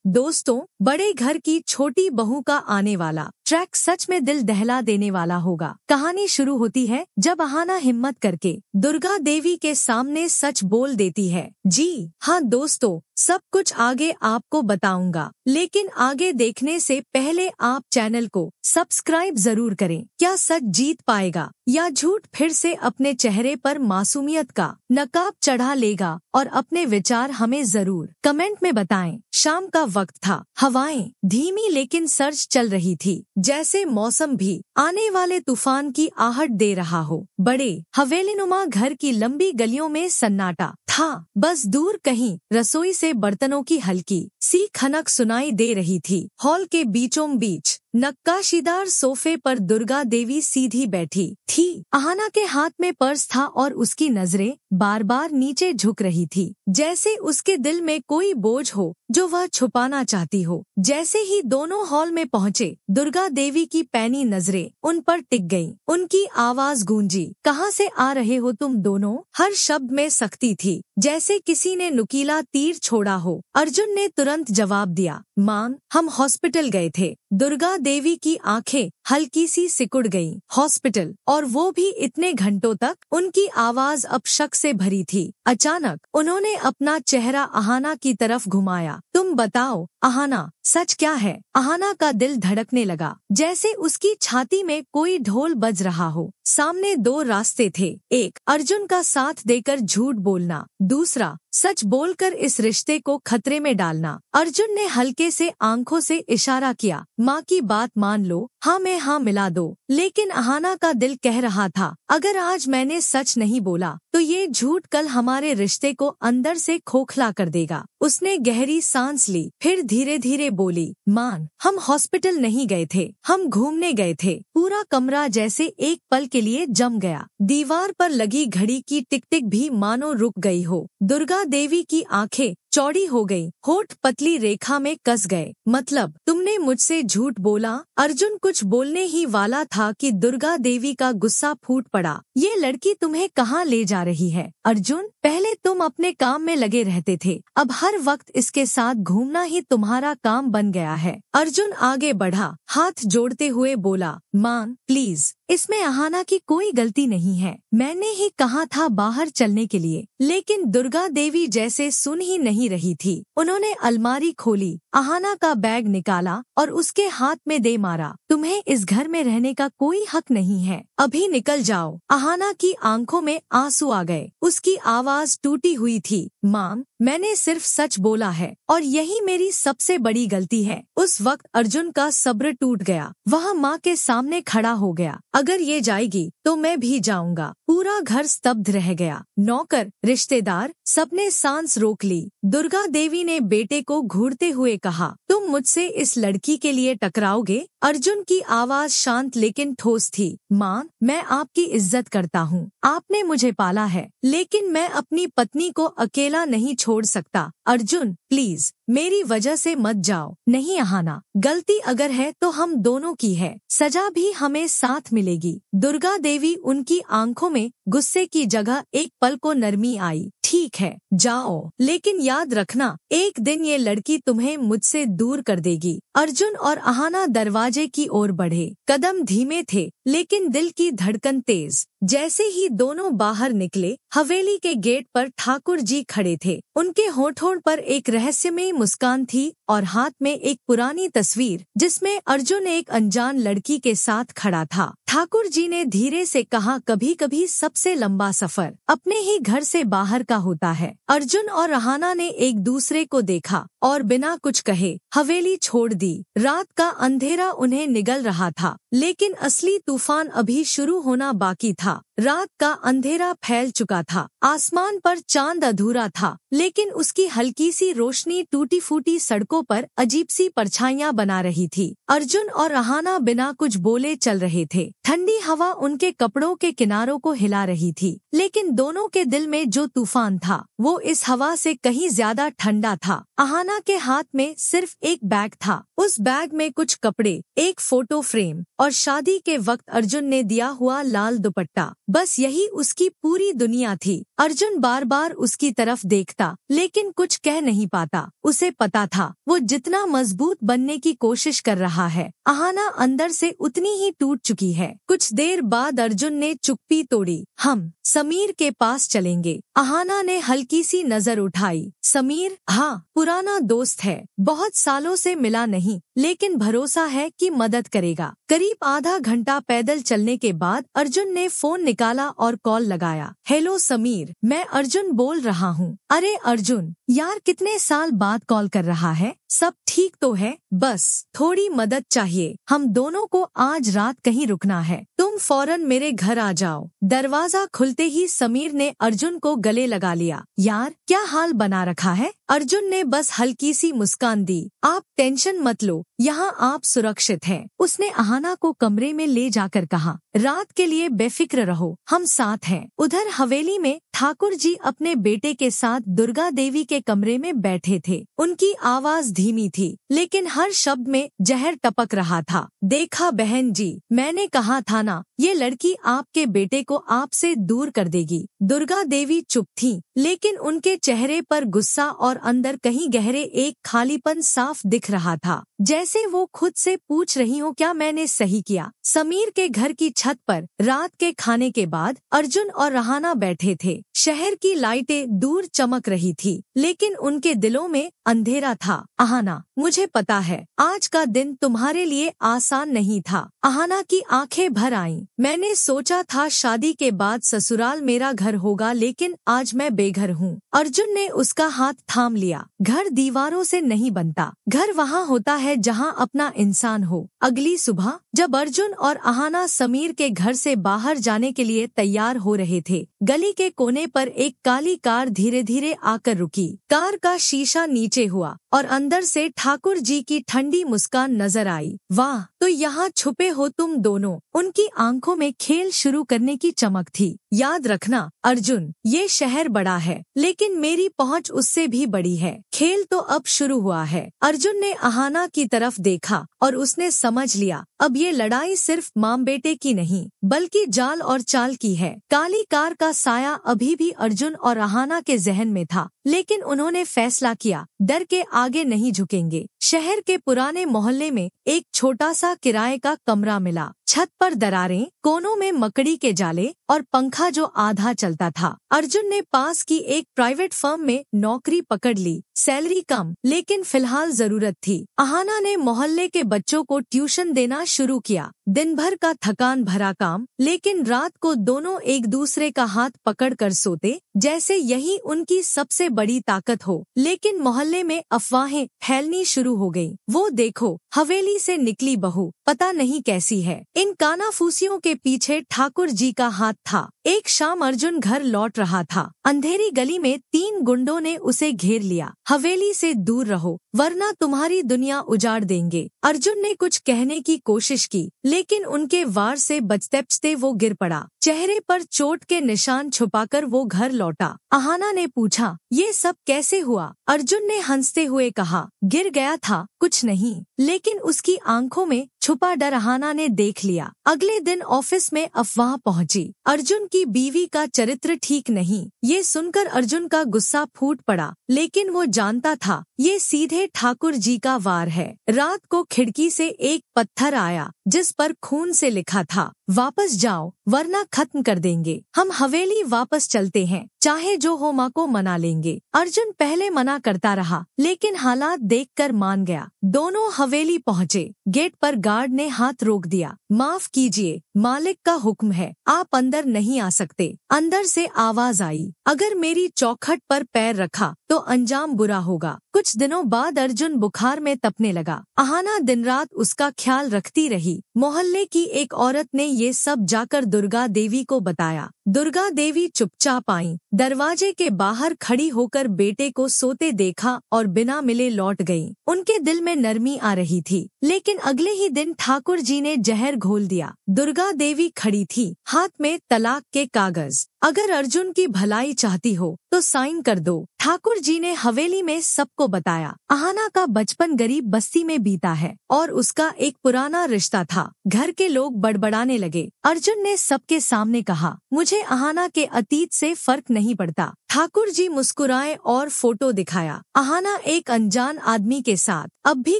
दोस्तों, बड़े घर की छोटी बहू का आने वाला ट्रैक सच में दिल दहला देने वाला होगा। कहानी शुरू होती है जब अहाना हिम्मत करके दुर्गा देवी के सामने सच बोल देती है। जी हाँ दोस्तों, सब कुछ आगे आपको बताऊंगा, लेकिन आगे देखने से पहले आप चैनल को सब्सक्राइब जरूर करें। क्या सच जीत पाएगा या झूठ फिर से अपने चेहरे पर मासूमियत का नकाब चढ़ा लेगा? और अपने विचार हमें जरूर कमेंट में बताएं। शाम का वक्त था, हवाएं धीमी लेकिन सर्द चल रही थी, जैसे मौसम भी आने वाले तूफान की आहट दे रहा हो। बड़े हवेलीनुमा घर की लंबी गलियों में सन्नाटा था, बस दूर कहीं रसोई से बर्तनों की हल्की सी खनक सुनाई दे रही थी। हॉल के बीचों बीच नक्काशीदार सोफे पर दुर्गा देवी सीधी बैठी थी। अहाना के हाथ में पर्स था और उसकी नजरें बार बार नीचे झुक रही थी, जैसे उसके दिल में कोई बोझ हो जो वह छुपाना चाहती हो। जैसे ही दोनों हॉल में पहुँचे, दुर्गा देवी की पैनी नजरें उन पर टिक गईं। उनकी आवाज गूंजी, कहाँ से आ रहे हो तुम दोनों? हर शब्द में सख्ती थी, जैसे किसी ने नुकीला तीर छोड़ा हो। अर्जुन ने तुरंत जवाब दिया, मां, हम हॉस्पिटल गए थे। दुर्गा देवी की आंखें हल्की सी सिकुड़ गईं। हॉस्पिटल? और वो भी इतने घंटों तक? उनकी आवाज अब शक से भरी थी। अचानक उन्होंने अपना चेहरा अहाना की तरफ घुमाया। तुम बताओ अहाना, सच क्या है? अहाना का दिल धड़कने लगा, जैसे उसकी छाती में कोई ढोल बज रहा हो। सामने दो रास्ते थे, एक अर्जुन का साथ देकर झूठ बोलना, दूसरा सच बोलकर इस रिश्ते को खतरे में डालना। अर्जुन ने हल्के से आंखों से इशारा किया, माँ की बात मान लो, हाँ में हाँ मिला दो। लेकिन अहाना का दिल कह रहा था, अगर आज मैंने सच नहीं बोला तो ये झूठ कल हमारे रिश्ते को अंदर से खोखला कर देगा। उसने गहरी सांस ली, फिर धीरे धीरे बोली, मान, हम हॉस्पिटल नहीं गए थे, हम घूमने गए थे। पूरा कमरा जैसे एक पल के लिए जम गया। दीवार पर लगी घड़ी की टिक टिक भी मानो रुक गई हो। दुर्गा देवी की आंखें चौड़ी हो गई, होठ पतली रेखा में कस गए। मतलब तुमने मुझसे झूठ बोला? अर्जुन कुछ बोलने ही वाला था कि दुर्गा देवी का गुस्सा फूट पड़ा। ये लड़की तुम्हें कहाँ ले जा रही है? अर्जुन, पहले तुम अपने काम में लगे रहते थे, अब हर वक्त इसके साथ घूमना ही तुम्हारा काम बन गया है। अर्जुन आगे बढ़ा, हाथ जोड़ते हुए बोला, मां प्लीज, इसमें अहाना की कोई गलती नहीं है, मैंने ही कहा था बाहर चलने के लिए। लेकिन दुर्गा देवी जैसे सुन ही नहीं रही थी। उन्होंने अलमारी खोली, अहाना का बैग निकाला और उसके हाथ में दे मारा। तुम्हें इस घर में रहने का कोई हक नहीं है, अभी निकल जाओ। अहाना की आंखों में आंसू आ गए, उसकी आवाज टूटी हुई थी, मां, मैंने सिर्फ सच बोला है और यही मेरी सबसे बड़ी गलती है। उस वक्त अर्जुन का सब्र टूट गया, वह माँ के सामने खड़ा हो गया। अगर ये जाएगी तो मैं भी जाऊंगा। पूरा घर स्तब्ध रह गया। नौकर, रिश्तेदार, सबने सांस रोक ली। दुर्गा देवी ने बेटे को घूरते हुए कहा, तुम मुझसे इस लड़की के लिए टकराओगे? अर्जुन की आवाज शांत लेकिन ठोस थी, माँ, मैं आपकी इज्जत करता हूँ, आपने मुझे पाला है, लेकिन मैं अपनी पत्नी को अकेला नहीं छोड़ सकता। अर्जुन प्लीज, मेरी वजह से मत जाओ। नहीं अहाना, गलती अगर है तो हम दोनों की है, सजा भी हमें साथ मिलेगी। दुर्गा देवी, उनकी आंखों में गुस्से की जगह एक पल को नरमी आई। ठीक है, जाओ, लेकिन याद रखना, एक दिन ये लड़की तुम्हें मुझसे दूर कर देगी। अर्जुन और अहाना दरवाजे की ओर बढ़े। कदम धीमे थे, लेकिन दिल की धड़कन तेज। जैसे ही दोनों बाहर निकले, हवेली के गेट पर ठाकुर जी खड़े थे। उनके होठों पर एक रहस्यमयी मुस्कान थी और हाथ में एक पुरानी तस्वीर, जिसमें अर्जुन एक अनजान लड़की के साथ खड़ा था। ठाकुर जी ने धीरे से कहा, कभी कभी सबसे लंबा सफर अपने ही घर से बाहर का होता है। अर्जुन और अहाना ने एक दूसरे को देखा और बिना कुछ कहे हवेली छोड़ दी। रात का अंधेरा उन्हें निगल रहा था, लेकिन असली तूफान अभी शुरू होना बाकी था। रात का अंधेरा फैल चुका था, आसमान पर चांद अधूरा था, लेकिन उसकी हल्की सी रोशनी टूटी फूटी सड़कों पर अजीब सी परछाइयां बना रही थी। अर्जुन और अहाना बिना कुछ बोले चल रहे थे। ठंडी हवा उनके कपड़ों के किनारों को हिला रही थी, लेकिन दोनों के दिल में जो तूफान था वो इस हवा से कहीं ज्यादा ठंडा था। अहाना के हाथ में सिर्फ एक बैग था, उस बैग में कुछ कपड़े, एक फोटो फ्रेम और शादी के वक्त अर्जुन ने दिया हुआ लाल दुपट्टा, बस यही उसकी पूरी दुनिया थी। अर्जुन बार बार उसकी तरफ देखता लेकिन कुछ कह नहीं पाता। उसे पता था वो जितना मजबूत बनने की कोशिश कर रहा है, अहाना अंदर से उतनी ही टूट चुकी है। कुछ देर बाद अर्जुन ने चुप्पी तोड़ी। हम समीर के पास चलेंगे। अहाना ने हल्की सी नजर उठाई। समीर? हाँ, पुराना दोस्त है, बहुत सालों से मिला नहीं, लेकिन भरोसा है कि मदद करेगा। करीब आधा घंटा पैदल चलने के बाद अर्जुन ने फोन निकाला और कॉल लगाया। हेलो समीर, मैं अर्जुन बोल रहा हूँ। अरे अर्जुन यार, कितने साल बाद कॉल कर रहा है? सब ठीक तो है, बस थोड़ी मदद चाहिए। हम दोनों को आज रात कहीं रुकना है, तुम फौरन मेरे घर आ जाओ। दरवाजा खुलते ही समीर ने अर्जुन को गले लगा लिया। यार क्या हाल बना रखा है? अर्जुन ने बस हल्की सी मुस्कान दी। आप टेंशन मत लो, यहाँ आप सुरक्षित हैं। उसने अहाना को कमरे में ले जाकर कहा, रात के लिए बेफिक्र रहो, हम साथ हैं। उधर हवेली में ठाकुर जी अपने बेटे के साथ दुर्गा देवी के कमरे में बैठे थे। उनकी आवाज धीमी थी लेकिन हर शब्द में जहर टपक रहा था। देखा बहन जी, मैंने कहा था ना, ये लड़की आपके बेटे को आपसे दूर कर देगी। दुर्गा देवी चुप थी लेकिन उनके चेहरे पर गुस्सा और अंदर कहीं गहरे एक खालीपन साफ दिख रहा था, जैसे वो खुद से पूछ रही हो क्या मैंने सही किया। समीर के घर की छत पर रात के खाने के बाद अर्जुन और रहाना बैठे थे। शहर की लाइटें दूर चमक रही थी लेकिन उनके दिलों में अंधेरा था। अहाना, मुझे पता है आज का दिन तुम्हारे लिए आसान नहीं था। अहाना की आंखें भर आईं। मैंने सोचा था शादी के बाद ससुराल मेरा घर होगा, लेकिन आज मैं बेघर हूँ। अर्जुन ने उसका हाथ थाम लिया। घर दीवारों से नहीं बनता, घर वहाँ होता है जहाँ अपना इंसान हो। अगली सुबह जब अर्जुन और अहाना समीर के घर से बाहर जाने के लिए तैयार हो रहे थे, गली के कोने पर एक काली कार धीरे धीरे आकर रुकी। कार का शीशा नीचे हुआ और अंदर से ठाकुर जी की ठंडी मुस्कान नजर आई। वाह, तो यहाँ छुपे हो तुम दोनों। उनकी आंखों में खेल शुरू करने की चमक थी। याद रखना अर्जुन, ये शहर बड़ा है लेकिन मेरी पहुँच उससे भी बड़ी है। खेल तो अब शुरू हुआ है। अर्जुन ने अहाना की तरफ देखा और उसने समझ लिया अब ये लड़ाई सिर्फ माँ बेटे की नहीं बल्कि जाल और चाल की है। काली कार का साया अभी भी अर्जुन और अहाना के जहन में था लेकिन उन्होंने फैसला किया, डर के आगे नहीं झुकेंगे। शहर के पुराने मोहल्ले में एक छोटा सा किराए का कमरा मिला। छत पर दरारें, कोनों में मकड़ी के जाले और पंखा जो आधा चलता था। अर्जुन ने पास की एक प्राइवेट फर्म में नौकरी पकड़ ली। सैलरी कम लेकिन फिलहाल जरूरत थी। अहाना ने मोहल्ले के बच्चों को ट्यूशन देना शुरू किया। दिन भर का थकान भरा काम, लेकिन रात को दोनों एक दूसरे का हाथ पकड़कर सोते जैसे यही उनकी सबसे बड़ी ताकत हो। लेकिन मोहल्ले में अफवाहें फैलनी शुरू हो गयी। वो देखो, हवेली से निकली बहू, पता नहीं कैसी है। इन कानाफूसियों के पीछे ठाकुर जी का हाथ था। एक शाम अर्जुन घर लौट रहा था। अंधेरी गली में 3 गुंडों ने उसे घेर लिया। हवेली से दूर रहो वरना तुम्हारी दुनिया उजाड़ देंगे। अर्जुन ने कुछ कहने की कोशिश की लेकिन उनके वार से बचते बचते वो गिर पड़ा। चेहरे पर चोट के निशान छुपाकर वो घर लौटा। अहाना ने पूछा, ये सब कैसे हुआ? अर्जुन ने हंसते हुए कहा, गिर गया था, कुछ नहीं। लेकिन उसकी आंखों में छुपा डर अहाना ने देख लिया। अगले दिन ऑफिस में अफवाह पहुंची, अर्जुन की बीवी का चरित्र ठीक नहीं। ये सुनकर अर्जुन का गुस्सा फूट पड़ा लेकिन वो जानता था ये सीधे ठाकुर जी का वार है। रात को खिड़की से एक पत्थर आया जिस पर खून से लिखा था, वापस जाओ वरना खत्म कर देंगे। हम हवेली वापस चलते हैं, चाहे जो हो माँ को मना लेंगे। अर्जुन पहले मना करता रहा लेकिन हालात देखकर मान गया। दोनों हवेली पहुँचे। गेट पर गार्ड ने हाथ रोक दिया। माफ कीजिए, मालिक का हुक्म है, आप अंदर नहीं आ सकते। अंदर से आवाज आई, अगर मेरी चौखट पर पैर रखा तो अंजाम बुरा होगा। कुछ दिनों बाद अर्जुन बुखार में तपने लगा। अहाना दिन रात उसका ख्याल रखती रही। मोहल्ले की एक औरत ने ये सब जाकर दुर्गा देवी को बताया। दुर्गा देवी चुपचाप आईं, दरवाजे के बाहर खड़ी होकर बेटे को सोते देखा और बिना मिले लौट गईं। उनके दिल में नरमी आ रही थी। लेकिन अगले ही दिन ठाकुर जी ने जहर घोल दिया। दुर्गा देवी खड़ी थी, हाथ में तलाक के कागज। अगर अर्जुन की भलाई चाहती हो तो साइन कर दो। ठाकुर जी ने हवेली में सबको बताया। अहाना का बचपन गरीब बस्ती में बीता है और उसका एक पुराना रिश्ता था। घर के लोग बड़बड़ाने लगे। अर्जुन ने सबके सामने कहा, मुझे अहाना के अतीत से फर्क नहीं पड़ता। ठाकुर जी मुस्कुराए और फोटो दिखाया। अहाना एक अनजान आदमी के साथ। अब भी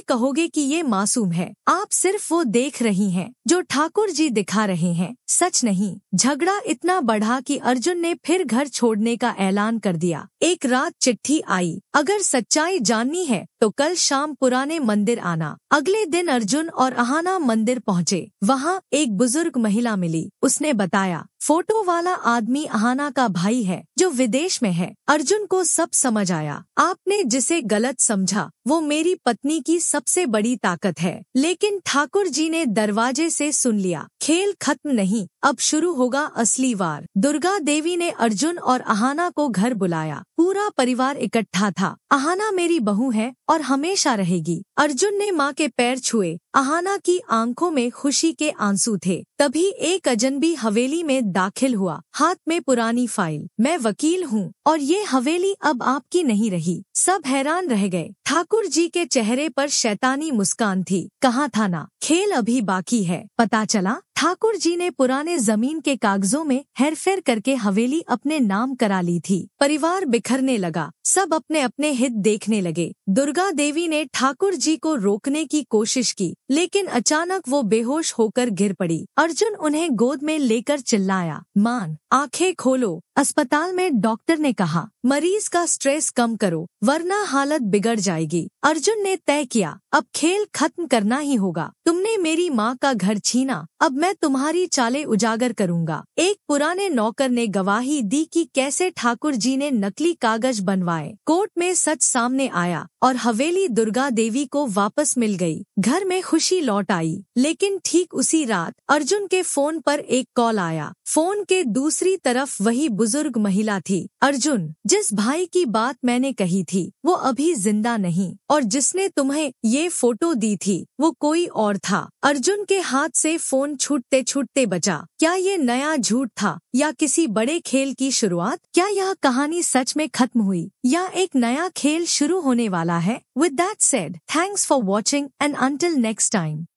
कहोगे कि ये मासूम है। आप सिर्फ वो देख रही हैं जो ठाकुर जी दिखा रहे हैं, सच नहीं। झगड़ा इतना बढ़ा कि अर्जुन ने फिर घर छोड़ने का ऐलान कर दिया। एक रात चिट्ठी आई, अगर सच्चाई जाननी है तो कल शाम पुराने मंदिर आना। अगले दिन अर्जुन और अहाना मंदिर पहुँचे। वहाँ एक बुजुर्ग महिला मिली। उसने बताया, फोटो वाला आदमी अहाना का भाई है जो विदेश में है। अर्जुन को सब समझ आया। आपने जिसे गलत समझा वो मेरी पत्नी की सबसे बड़ी ताकत है। लेकिन ठाकुर जी ने दरवाजे से सुन लिया। खेल खत्म नहीं, अब शुरू होगा असली वार। दुर्गा देवी ने अर्जुन और अहाना को घर बुलाया। पूरा परिवार इकट्ठा था। अहाना मेरी बहू है और हमेशा रहेगी। अर्जुन ने माँ के पैर छुए। अहाना की आंखों में खुशी के आंसू थे। तभी एक अजनबी हवेली में दाखिल हुआ, हाथ में पुरानी फाइल। मैं वकील हूँ और ये हवेली अब आपकी नहीं रही। सब हैरान रह गए। ठाकुर जी के चेहरे पर शैतानी मुस्कान थी। कहाँ था ना, खेल अभी बाकी है। पता चला ठाकुर जी ने पुराने जमीन के कागजों में हेरफेर करके हवेली अपने नाम करा ली थी। परिवार बिखरने लगा। सब अपने अपने हित देखने लगे। दुर्गा देवी ने ठाकुर जी को रोकने की कोशिश की, लेकिन अचानक वो बेहोश होकर गिर पड़ी। अर्जुन उन्हें गोद में लेकर चिल्लाया, मान, आंखें खोलो। अस्पताल में डॉक्टर ने कहा, मरीज का स्ट्रेस कम करो वरना हालत बिगड़ जाएगी। अर्जुन ने तय किया, अब खेल खत्म करना ही होगा। तुमने मेरी माँ का घर छीना, अब मैं तुम्हारी चालें उजागर करूंगा। एक पुराने नौकर ने गवाही दी कि कैसे ठाकुर जी ने नकली कागज बनवाए। कोर्ट में सच सामने आया और हवेली दुर्गा देवी को वापस मिल गई। घर में खुशी लौट आई। लेकिन ठीक उसी रात अर्जुन के फोन पर एक कॉल आया। फोन के दूसरी तरफ वही बुजुर्ग महिला थी। अर्जुन, जिस भाई की बात मैंने कही थी वो अभी जिंदा नहीं, और जिसने तुम्हें ये फोटो दी थी वो कोई और था। अर्जुन के हाथ से फोन छूटते छूटते बचा। क्या ये नया झूठ था या किसी बड़े खेल की शुरुआत? क्या यह कहानी सच में खत्म हुई या एक नया खेल शुरू होने वाला है? With that said, thanks for watching and until next time.